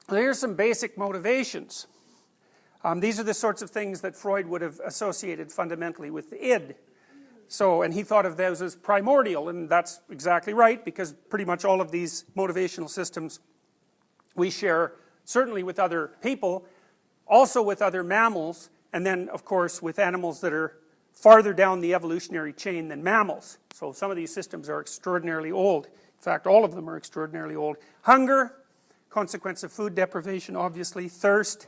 Here's some basic motivations. These are the sorts of things that Freud would have associated fundamentally with the id. So, and he thought of those as primordial, and that's exactly right, because pretty much all of these motivational systems we share, certainly with other people, also with other mammals, and then of course with animals that are farther down the evolutionary chain than mammals. So some of these systems are extraordinarily old. In fact, all of them are extraordinarily old. Hunger, consequence of food deprivation, obviously. Thirst,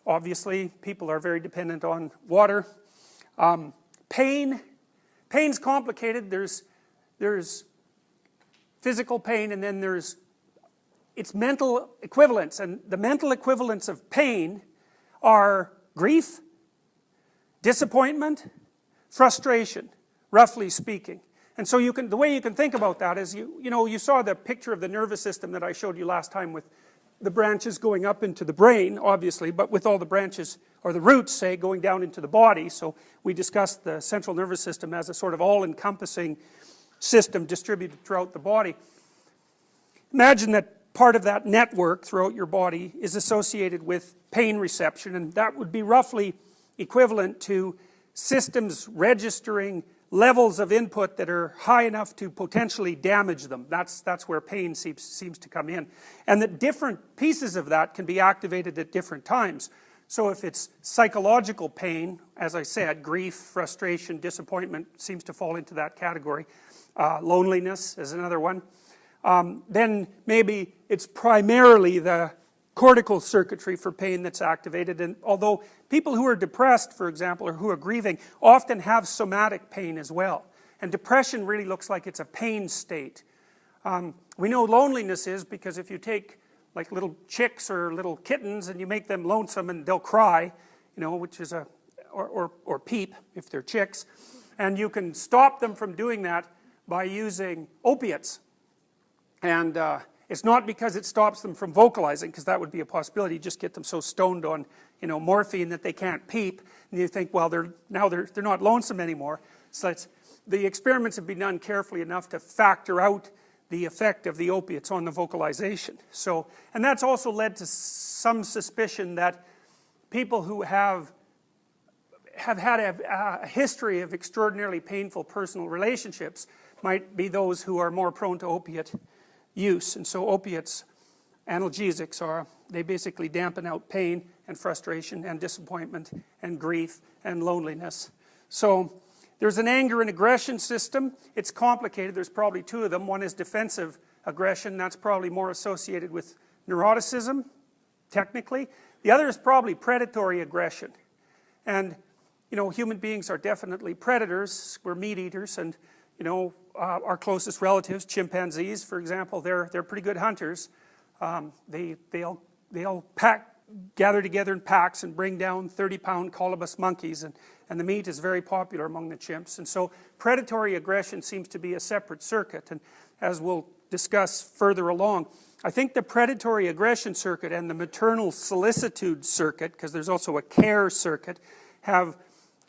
obviously. People are very dependent on water. Pain. Pain's complicated. There's physical pain, and then there's its mental equivalents. And the mental equivalents of pain are grief, disappointment, frustration, roughly speaking. And so the way you can think about that is, you saw the picture of the nervous system that I showed you last time with the branches going up into the brain, obviously, but with all the branches, or the roots, say, going down into the body. So we discussed the central nervous system as a sort of all-encompassing system distributed throughout the body. Imagine that part of that network throughout your body is associated with pain reception, and that would be roughly equivalent to systems registering levels of input that are high enough to potentially damage them. That's where pain seems to come in. And that different pieces of that can be activated at different times. So if it's psychological pain, as I said, grief, frustration, disappointment seems to fall into that category. Loneliness is another one. Then maybe it's primarily the cortical circuitry for pain that's activated, and although people who are depressed, for example, or who are grieving, often have somatic pain as well. And depression really looks like it's a pain state. We know loneliness is because if you take like little chicks or little kittens and you make them lonesome and they'll cry, which is or peep if they're chicks, and you can stop them from doing that by using opiates. And it's not because it stops them from vocalizing, because that would be a possibility. You just get them so stoned on, morphine that they can't peep, and you think, well, they're not lonesome anymore. So the experiments have been done carefully enough to factor out the effect of the opiates on the vocalization. So, and that's also led to some suspicion that people who have had a history of extraordinarily painful personal relationships might be those who are more prone to opiate use. And so opiates, analgesics, they basically dampen out pain and frustration and disappointment and grief and loneliness. So there's an anger and aggression system. It's complicated. There's probably two of them. One is defensive aggression. That's probably more associated with neuroticism, technically. The other is probably predatory aggression. And human beings are definitely predators. We're meat eaters, and our closest relatives, chimpanzees, for example, they're pretty good hunters. They'll gather together in packs and bring down 30-pound colobus monkeys, and the meat is very popular among the chimps. And so predatory aggression seems to be a separate circuit, and as we'll discuss further along, I think the predatory aggression circuit and the maternal solicitude circuit, because there's also a care circuit, have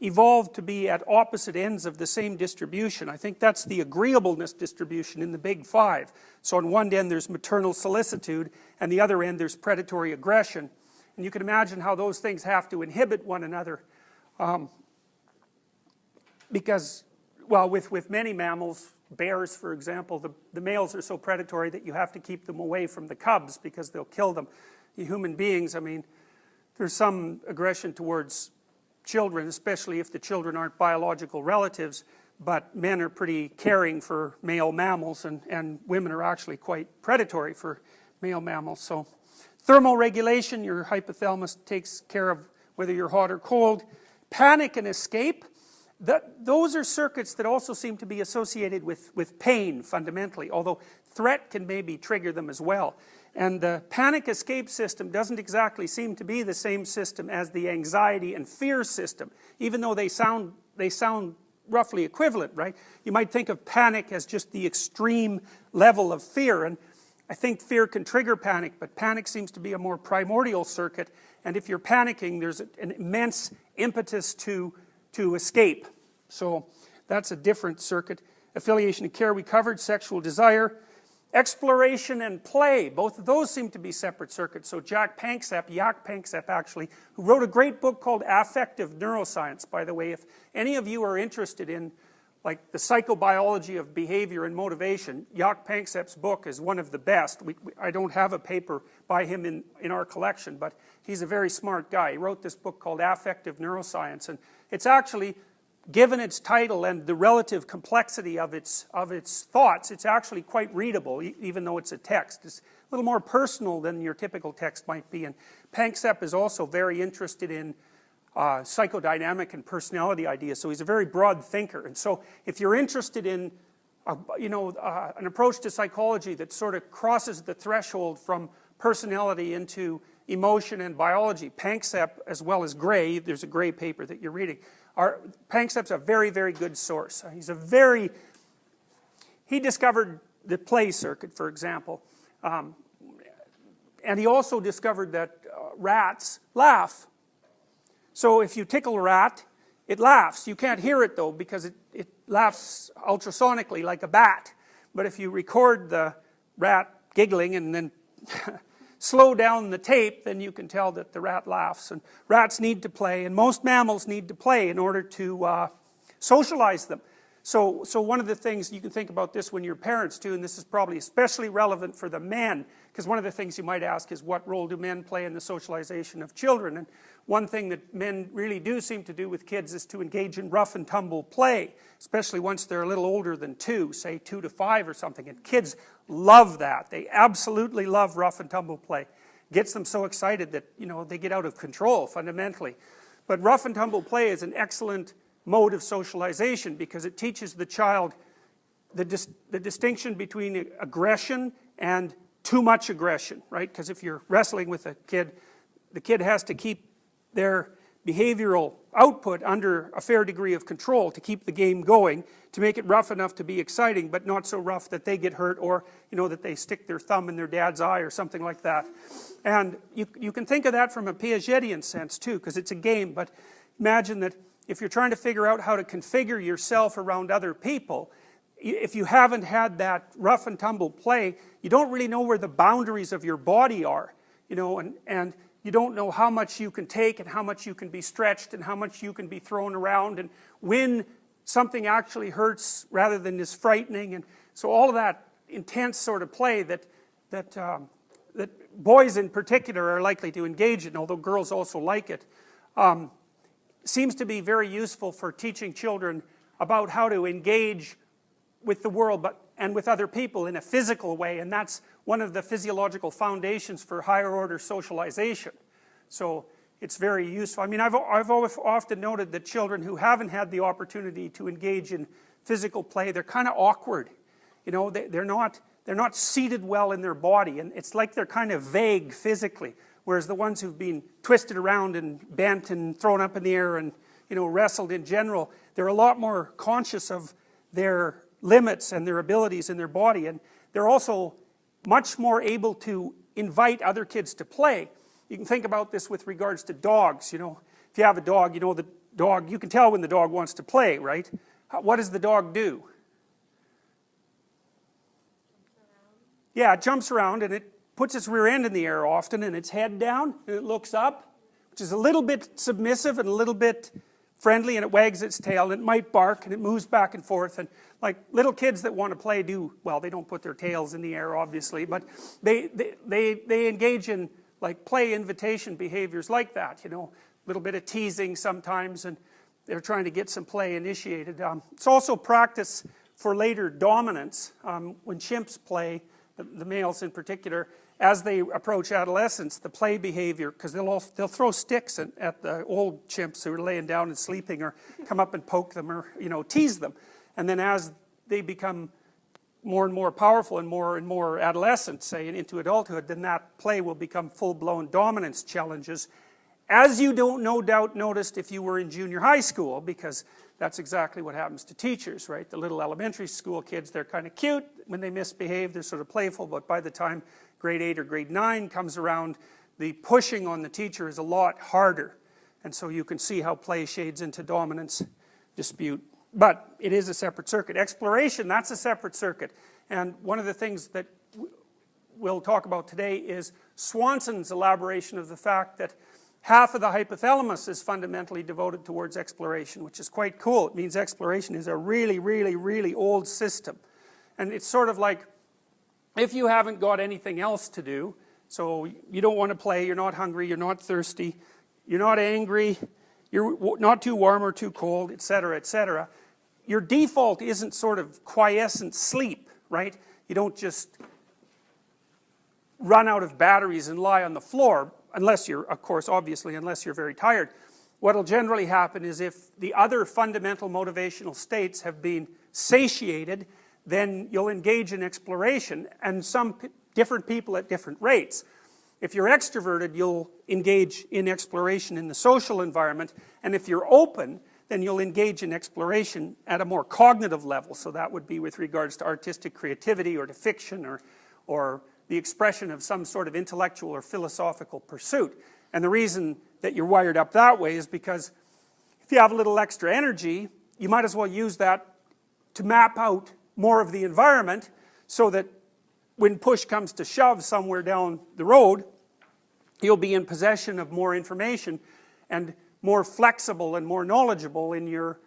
evolved to be at opposite ends of the same distribution. I think that's the agreeableness distribution in the big five. So on one end there's maternal solicitude, and the other end there's predatory aggression. And you can imagine how those things have to inhibit one another. Because, well, with many mammals, bears for example, the males are so predatory that you have to keep them away from the cubs because they'll kill them. The human beings, I mean, there's some aggression towards children, especially if the children aren't biological relatives, but men are pretty caring for male mammals, and women are actually quite predatory for male mammals. So thermoregulation, your hypothalamus takes care of whether you're hot or cold. Panic and escape, those are circuits that also seem to be associated with pain fundamentally, although threat can maybe trigger them as well. And the panic escape system doesn't exactly seem to be the same system as the anxiety and fear system, even though they sound roughly equivalent, right? You might think of panic as just the extreme level of fear, and I think fear can trigger panic, but panic seems to be a more primordial circuit, and if you're panicking, there's an immense impetus to escape. So that's a different circuit. Affiliation and care we covered. Sexual desire. Exploration and play, both of those seem to be separate circuits. So Jack Panksepp actually, who wrote a great book called Affective Neuroscience, by the way. If any of you are interested in like the psychobiology of behavior and motivation, Jack Panksepp's book is one of the best. I don't have a paper by him in our collection, but he's a very smart guy. He wrote this book called Affective Neuroscience, and it's actually, given its title and the relative complexity of its thoughts, it's actually quite readable, even though it's a text. It's a little more personal than your typical text might be. And Panksepp is also very interested in psychodynamic and personality ideas, so he's a very broad thinker. And so if you're interested in an approach to psychology that sort of crosses the threshold from personality into emotion and biology, Panksepp, as well as Gray, there's a Gray paper that you're reading, Panksepp's a very, very good source. He discovered the play circuit, for example, and he also discovered that rats laugh. So if you tickle a rat, it laughs. You can't hear it though, because it laughs ultrasonically like a bat. But if you record the rat giggling and then slow down the tape, then you can tell that the rat laughs. And rats need to play, and most mammals need to play in order to socialize them. So one of the things, you can think about this when you're parents too, and this is probably especially relevant for the men, because one of the things you might ask is, what role do men play in the socialization of children? And one thing that men really do seem to do with kids is to engage in rough and tumble play, especially once they're a little older than 2, say 2 to 5 or something. And kids love that. They absolutely love rough and tumble play. Gets them so excited that, they get out of control fundamentally. But rough and tumble play is an excellent mode of socialization, because it teaches the child the distinction between aggression and too much aggression, right? Because if you're wrestling with a kid, the kid has to keep their behavioral output under a fair degree of control to keep the game going, to make it rough enough to be exciting, but not so rough that they get hurt, or that they stick their thumb in their dad's eye or something like that. And you can think of that from a Piagetian sense too, because it's a game. But imagine that if you're trying to figure out how to configure yourself around other people, if you haven't had that rough and tumble play, you don't really know where the boundaries of your body are, and you don't know how much you can take and how much you can be stretched and how much you can be thrown around, and when something actually hurts rather than is frightening. And so all of that intense sort of play that boys in particular are likely to engage in, although girls also like it, seems to be very useful for teaching children about how to engage with the world and with other people in a physical way, and that's one of the physiological foundations for higher order socialization. So it's very useful. I mean, I've often noted that children who haven't had the opportunity to engage in physical play, they're kind of awkward. They're not seated well in their body, and it's like they're kind of vague physically. Whereas the ones who've been twisted around and bent and thrown up in the air and wrestled in general, they're a lot more conscious of their limits and their abilities in their body, and they're also much more able to invite other kids to play. You can think about this with regards to dogs. If you have a dog, the dog, you can tell when the dog wants to play, right? What does the dog do? Yeah, it jumps around, and it puts its rear end in the air often, and its head down, and it looks up, which is a little bit submissive and a little bit friendly, and it wags its tail, and it might bark, and it moves back and forth. And like little kids that want to play they don't put their tails in the air obviously, but they engage in like play invitation behaviors like that, a little bit of teasing sometimes, and they're trying to get some play initiated. It's also practice for later dominance. When chimps play, the males in particular, as they approach adolescence, the play behavior, because they'll throw sticks at the old chimps who are laying down and sleeping, or come up and poke them, or tease them. And then as they become more and more powerful and more adolescent, say into adulthood, then that play will become full-blown dominance challenges, as you don't no doubt noticed if you were in junior high school, because that's exactly what happens to teachers, right? The little elementary school kids, they're kind of cute. When they misbehave, they're sort of playful, but by the time grade 8 or grade 9 comes around, the pushing on the teacher is a lot harder. And so you can see how play shades into dominance dispute. But it is a separate circuit. Exploration, that's a separate circuit. And one of the things that we'll talk about today is Swanson's elaboration of the fact that half of the hypothalamus is fundamentally devoted towards exploration, which is quite cool. It means exploration is a really, really, really old system. And it's sort of like, if you haven't got anything else to do, so you don't want to play, you're not hungry, you're not thirsty, you're not angry, you're not too warm or too cold, etc., etc., your default isn't sort of quiescent sleep, right? You don't just run out of batteries and lie on the floor, unless you're, of course, obviously, unless you're very tired. What'll generally happen is if the other fundamental motivational states have been satiated, then you'll engage in exploration, and some different people at different rates. If you're extroverted, you'll engage in exploration in the social environment, and if you're open, then you'll engage in exploration at a more cognitive level. So that would be with regards to artistic creativity or to fiction or the expression of some sort of intellectual or philosophical pursuit. And the reason that you're wired up that way is because if you have a little extra energy, you might as well use that to map out more of the environment so that when push comes to shove somewhere down the road, you'll be in possession of more information and more flexible and more knowledgeable in your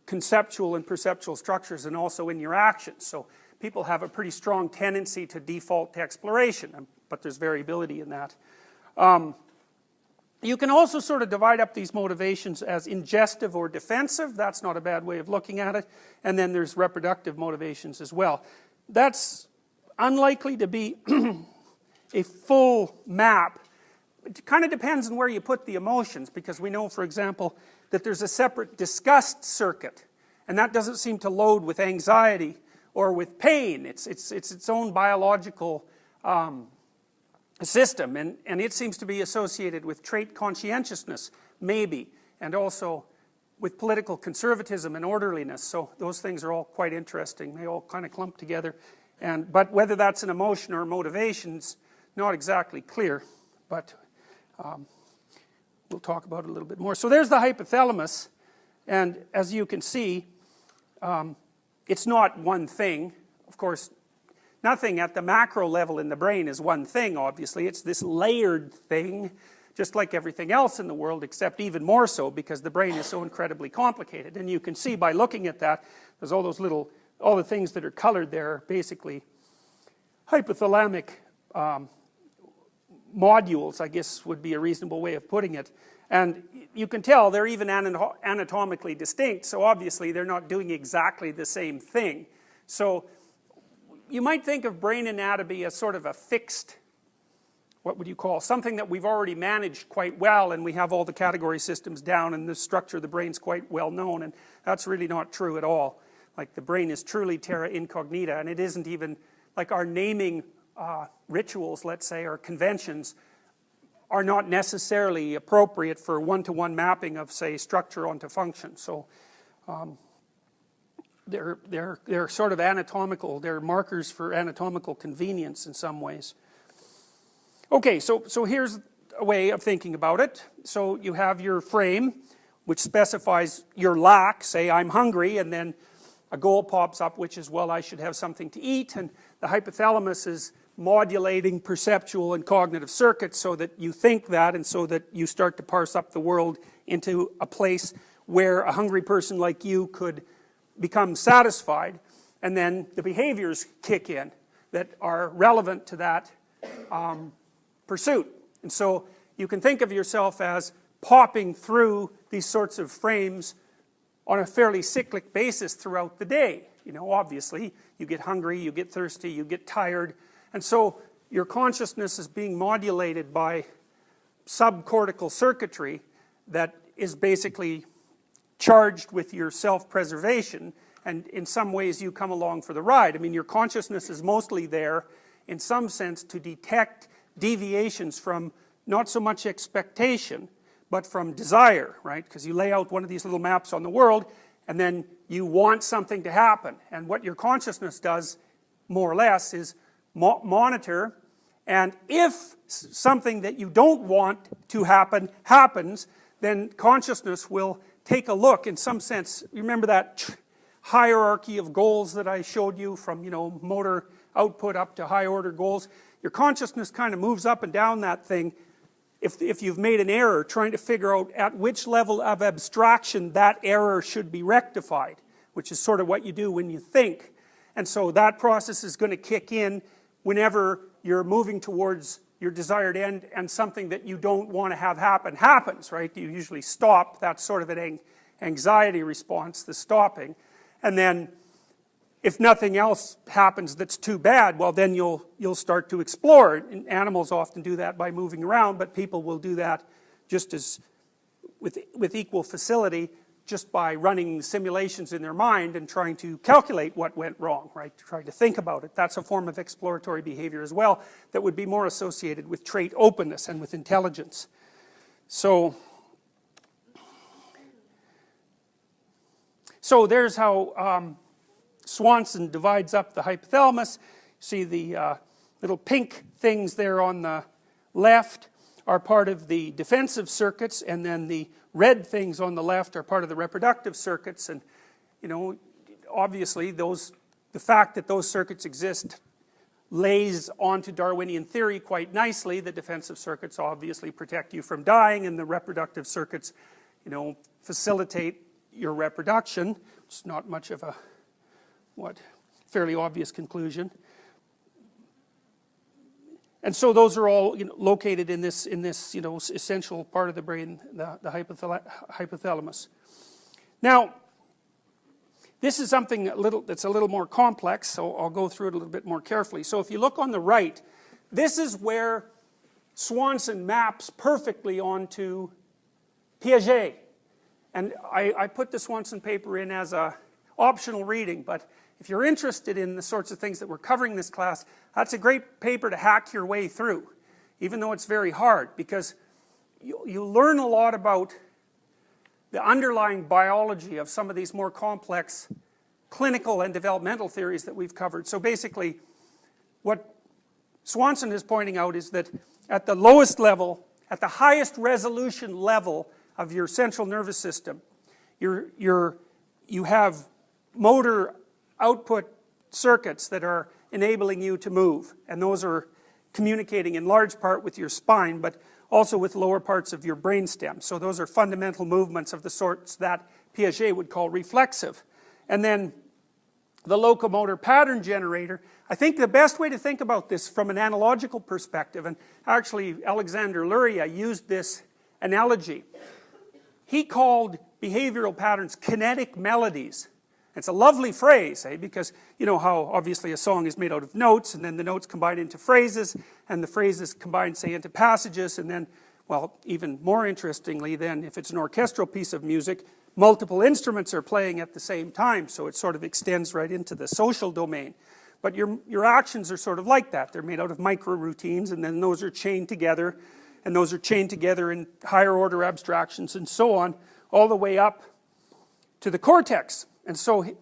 conceptual and perceptual structures, and also in your actions. So people have a pretty strong tendency to default to exploration, but there's variability in that. You can also sort of divide up these motivations as ingestive or defensive. That's not a bad way of looking at it. And then there's reproductive motivations as well. That's unlikely to be a full map. It kind of depends on where you put the emotions, because we know, for example, that there's a separate disgust circuit, and that doesn't seem to load with anxiety or with pain. It's its own biological system, and it seems to be associated with trait conscientiousness, maybe, and also with political conservatism and orderliness. So those things are all quite interesting. They all kind of clump together, but whether that's an emotion or motivation's not exactly clear, but we'll talk about it a little bit more. So there's the hypothalamus, and as you can see, it's not one thing. Of course, nothing at the macro level in the brain is one thing, obviously. It's this layered thing, just like everything else in the world, except even more so, because the brain is so incredibly complicated. And you can see by looking at that, there's all those little, all the things that are colored there are basically hypothalamic modules, I guess would be a reasonable way of putting it. And you can tell they're even anatomically distinct, so obviously they're not doing exactly the same thing. So you might think of brain anatomy as sort of a fixed, what would you call, something that we've already managed quite well, and we have all the category systems down, and the structure of the brain's quite well known, and that's really not true at all. Like, the brain is truly terra incognita, and it isn't even, like, our naming rituals, let's say, or conventions are not necessarily appropriate for one-to-one mapping of, say, structure onto function. So they're sort of anatomical, they're markers for anatomical convenience in some ways. Okay, so here's a way of thinking about it. So you have your frame, which specifies your lack, say I'm hungry, and then a goal pops up, which is, well, I should have something to eat, and the hypothalamus is modulating perceptual and cognitive circuits so that you think that, and so that you start to parse up the world into a place where a hungry person like you could become satisfied, and then the behaviors kick in that are relevant to that pursuit. And so you can think of yourself as popping through these sorts of frames on a fairly cyclic basis throughout the day. You know, obviously, you get hungry, you get thirsty, you get tired, and so your consciousness is being modulated by subcortical circuitry that is basically charged with your self-preservation, and in some ways you come along for the ride. I mean, your consciousness is mostly there, in some sense, to detect deviations from not so much expectation, but from desire, right? Because you lay out one of these little maps on the world, and then you want something to happen. And what your consciousness does, more or less, is monitor, and if something that you don't want to happen happens, then consciousness will take a look, in some sense. You remember that hierarchy of goals that I showed you from, you know, motor output up to high order goals. Your consciousness kind of moves up and down that thing if you've made an error, trying to figure out at which level of abstraction that error should be rectified, which is sort of what you do when you think. And so that process is going to kick in whenever you're moving towards your desired end and something that you don't want to have happen happens, right? You usually stop. That's sort of an anxiety response, the stopping. And then if nothing else happens that's too bad, well then you'll start to explore. And animals often do that by moving around, but people will do that just as with equal facility, just by running simulations in their mind and trying to calculate what went wrong, right? Trying to think about it. That's a form of exploratory behavior as well that would be more associated with trait openness and with intelligence. So there's how Swanson divides up the hypothalamus. See the little pink things there on the left are part of the defensive circuits, and then the red things on the left are part of the reproductive circuits. And you know, obviously the fact that those circuits exist lays onto Darwinian theory quite nicely. The defensive circuits obviously protect you from dying, and the reproductive circuits, you know, facilitate your reproduction. It's not much of a fairly obvious conclusion. And so those are all, you know, located in this you know, essential part of the brain, the hypothalamus. Now, this is something that's a little more complex, so I'll go through it a little bit more carefully. So if you look on the right, this is where Swanson maps perfectly onto Piaget. And I put the Swanson paper in as a optional reading, but if you're interested in the sorts of things that we're covering in this class, that's a great paper to hack your way through, even though it's very hard, because you learn a lot about the underlying biology of some of these more complex clinical and developmental theories that we've covered. So basically, what Swanson is pointing out is that at the lowest level, at the highest resolution level of your central nervous system, you have motor output circuits that are enabling you to move, and those are communicating in large part with your spine, but also with lower parts of your brainstem. So those are fundamental movements of the sorts that Piaget would call reflexive. And then the locomotor pattern generator, I think the best way to think about this from an analogical perspective, and actually Alexander Luria used this analogy. He called behavioral patterns kinetic melodies. It's a lovely phrase, because you know how obviously a song is made out of notes, and then the notes combine into phrases, and the phrases combine, say, into passages, and then, well, even more interestingly then, if it's an orchestral piece of music, multiple instruments are playing at the same time, so it sort of extends right into the social domain. But your actions are sort of like that. They're made out of micro routines, and then those are chained together, and those are chained together in higher order abstractions and so on, all the way up to the cortex. And so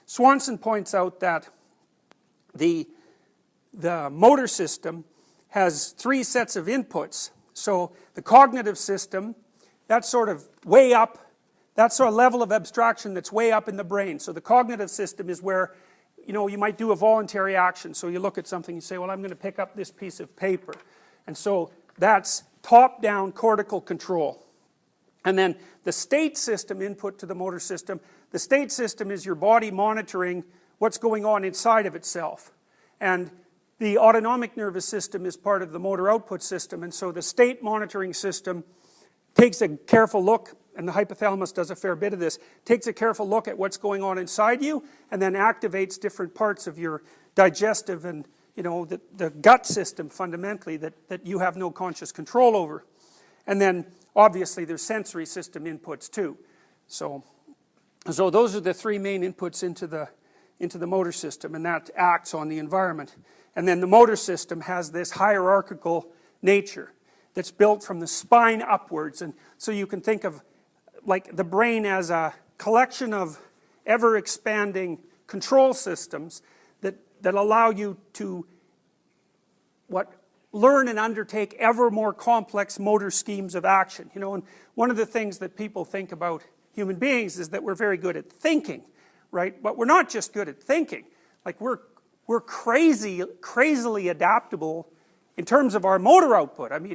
Swanson points out that the motor system has three sets of inputs. So the cognitive system, that's sort of way up, that's sort of level of abstraction that's way up in the brain. So the cognitive system is where, you know, you might do a voluntary action. So you look at something, you say, well, I'm going to pick up this piece of paper. And so that's top-down cortical control. And then the state system input to the motor system, the state system is your body monitoring what's going on inside of itself. And the autonomic nervous system is part of the motor output system, and so the state monitoring system takes a careful look, and the hypothalamus does a fair bit of this, takes a careful look at what's going on inside you, and then activates different parts of your digestive and, you know, the gut system fundamentally that you have no conscious control over. And then obviously there's sensory system inputs too. So those are the three main inputs into the motor system, and that acts on the environment. And then the motor system has this hierarchical nature that's built from the spine upwards. And so you can think of like the brain as a collection of ever-expanding control systems that allow you to learn and undertake ever more complex motor schemes of action. You know, and one of the things that people think about human beings is that we're very good at thinking, right? But we're not just good at thinking. Like we're crazily adaptable in terms of our motor output. I mean,